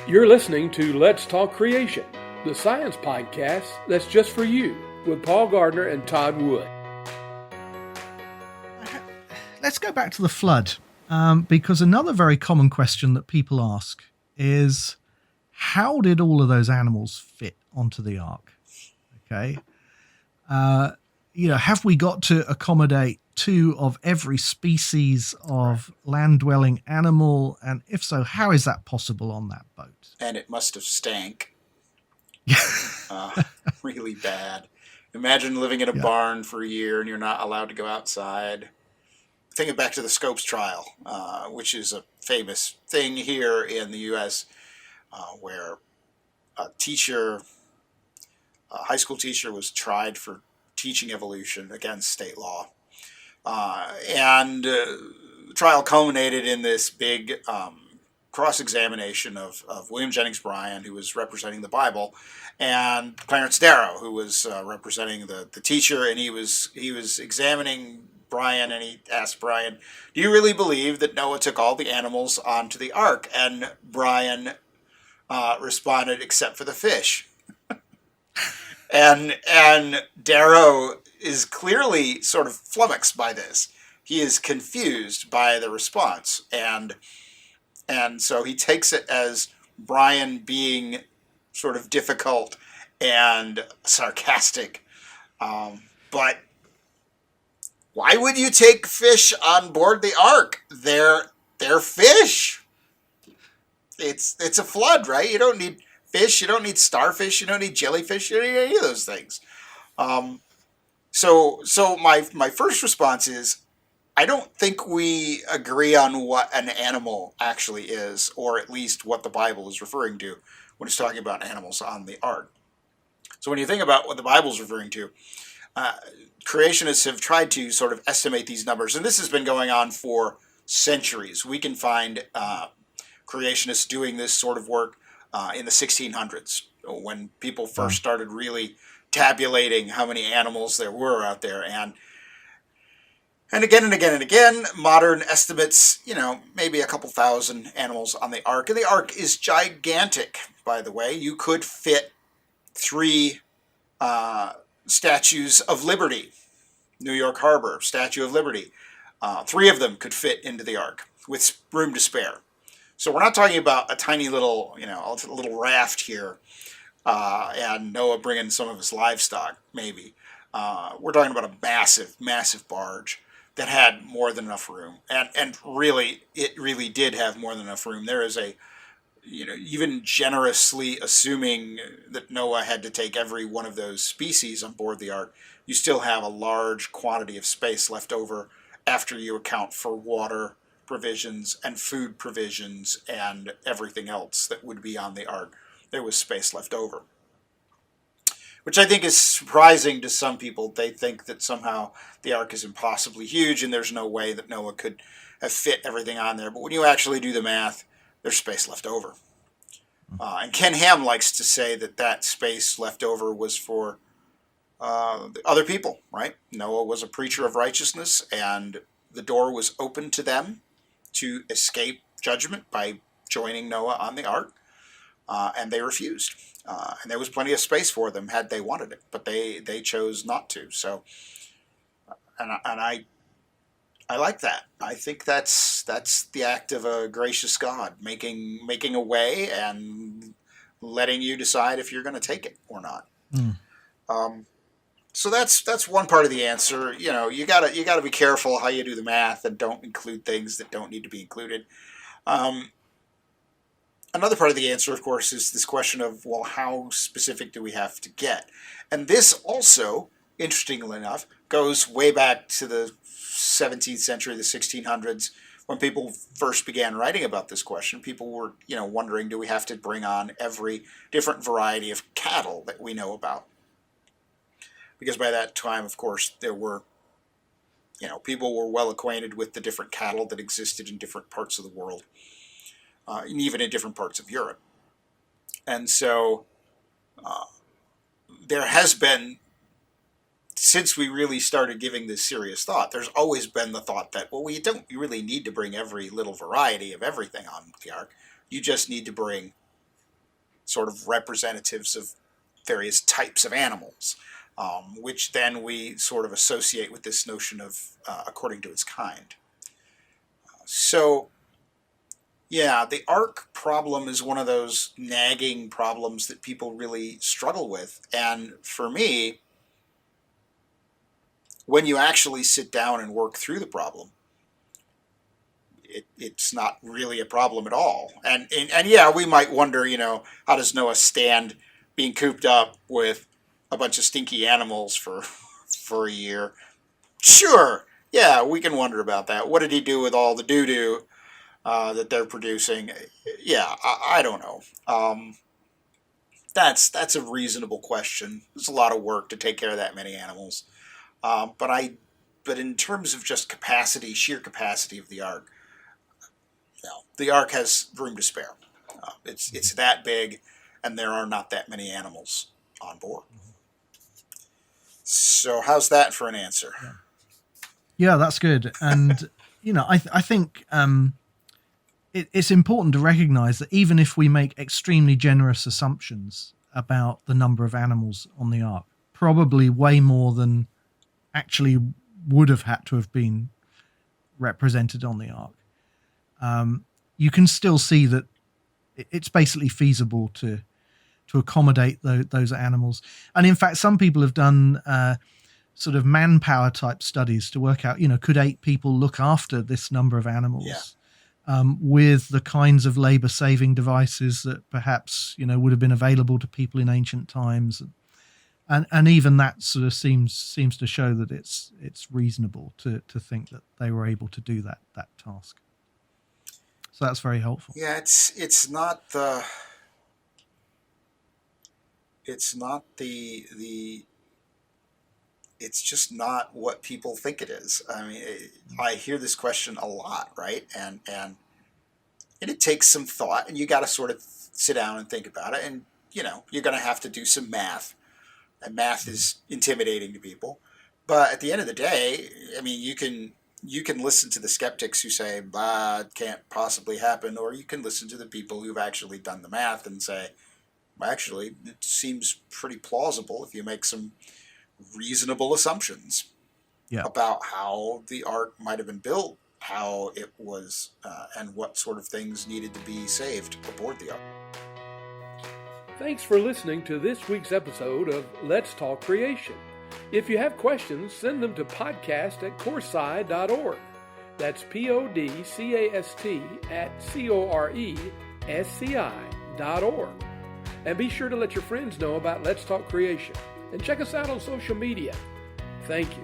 You're listening to Let's Talk Creation, the science podcast that's just for you, with Paul Gardner and Todd Wood. Let's go back to the flood, because another very common question that people ask is, how did all of those animals fit onto the ark? Okay. Have we got to accommodate two of every species of land-dwelling animal? And if so, how is that possible on that boat? And it must have stank. Really bad. Imagine living in a barn for a year and you're not allowed to go outside. Thinking back to the Scopes trial, which is a famous thing here in the U.S., where a high school teacher was tried for teaching evolution against state law. The trial culminated in this big cross-examination of William Jennings Bryan, who was representing the Bible, and Clarence Darrow, who was representing the teacher, and he was examining Bryan, and he asked Bryan, "Do you really believe that Noah took all the animals onto the ark?" And Bryan responded, "Except for the fish." and Darrow is clearly sort of flummoxed by this. He is confused by the response, and so he takes it as Bryan being sort of difficult and sarcastic. But why would you take fish on board the ark? They're fish. It's a flood, right? You don't need fish. You don't need starfish. You don't need jellyfish. You don't need any of those things. So my first response is, I don't think we agree on what an animal actually is, or at least what the Bible is referring to when it's talking about animals on the ark. So when you think about what the Bible is referring to, creationists have tried to sort of estimate these numbers, and this has been going on for centuries. We can find creationists doing this sort of work in the 1600s, when people first started really tabulating how many animals there were out there, and again, modern estimates, maybe a couple thousand animals on the ark. And the ark is gigantic, by the way. You could fit 3 statues of Liberty. New York Harbor, Statue of Liberty. 3 of them could fit into the ark with room to spare. So we're not talking about a tiny little, a little raft here, and Noah bringing some of his livestock, maybe. We're talking about a massive, massive barge that had more than enough room, and really, it really did have more than enough room. There is even generously assuming that Noah had to take every one of those species on board the ark, you still have a large quantity of space left over after you account for water provisions and food provisions and everything else that would be on the ark. There was space left over, which I think is surprising to some people. They think that somehow the ark is impossibly huge and there's no way that Noah could have fit everything on there. But when you actually do the math, there's space left over. And Ken Ham likes to say that space left over was for other people, right? Noah was a preacher of righteousness, and the door was open to them to escape judgment by joining Noah on the ark, and they refused. And there was plenty of space for them had they wanted it, but they chose not to. So, and I like that. I think that's the act of a gracious God, making a way and letting you decide if you're going to take it or not. So that's one part of the answer. You gotta be careful how you do the math and don't include things that don't need to be included. Another part of the answer, of course, is this question of, well, how specific do we have to get? And this also, interestingly enough, goes way back to the 17th century, the 1600s, when people first began writing about this question. People were, wondering, do we have to bring on every different variety of cattle that we know about? Because by that time, of course, there were, people were well acquainted with the different cattle that existed in different parts of the world, and even in different parts of Europe. And so there has been, since we really started giving this serious thought, there's always been the thought that, well, you don't really need to bring every little variety of everything on the ark. You just need to bring sort of representatives of various types of animals, which then we sort of associate with this notion of according to its kind. So, yeah, the ark problem is one of those nagging problems that people really struggle with. And for me, when you actually sit down and work through the problem, it's not really a problem at all. And yeah, we might wonder, how does Noah stand being cooped up with a bunch of stinky animals for a year? Sure, yeah, we can wonder about that. What did he do with all the doo-doo that they're producing? Yeah, I don't know. That's a reasonable question. There's a lot of work to take care of that many animals. But in terms of just capacity, sheer capacity of the ark, the ark has room to spare. It's that big, and there are not that many animals on board. So how's that for an answer? Yeah, that's good. And I think it's important to recognize that even if we make extremely generous assumptions about the number of animals on the ark, probably way more than actually would have had to have been represented on the ark, you can still see that it's basically feasible to accommodate those animals. And in fact, some people have done sort of manpower type studies to work out, could 8 people look after this number of animals with the kinds of labor saving devices that perhaps, would have been available to people in ancient times. And even that sort of seems to show that it's reasonable to think that they were able to do that task. So that's very helpful. Yeah, it's not the it's just not what people think it is. I mean, I hear this question a lot, right? And it takes some thought, and you got to sort of sit down and think about it. And you're going to have to do some math, and math is intimidating to people. But at the end of the day, I mean, you can listen to the skeptics who say, it can't possibly happen, or you can listen to the people who've actually done the math and say, well, actually, it seems pretty plausible if you make some reasonable assumptions about how the ark might have been built, how it was, and what sort of things needed to be saved aboard the ark. Thanks for listening to this week's episode of Let's Talk Creation. If you have questions, send them to podcast@coresci.org. That's podcast@coresci.org. And be sure to let your friends know about Let's Talk Creation. And check us out on social media. Thank you.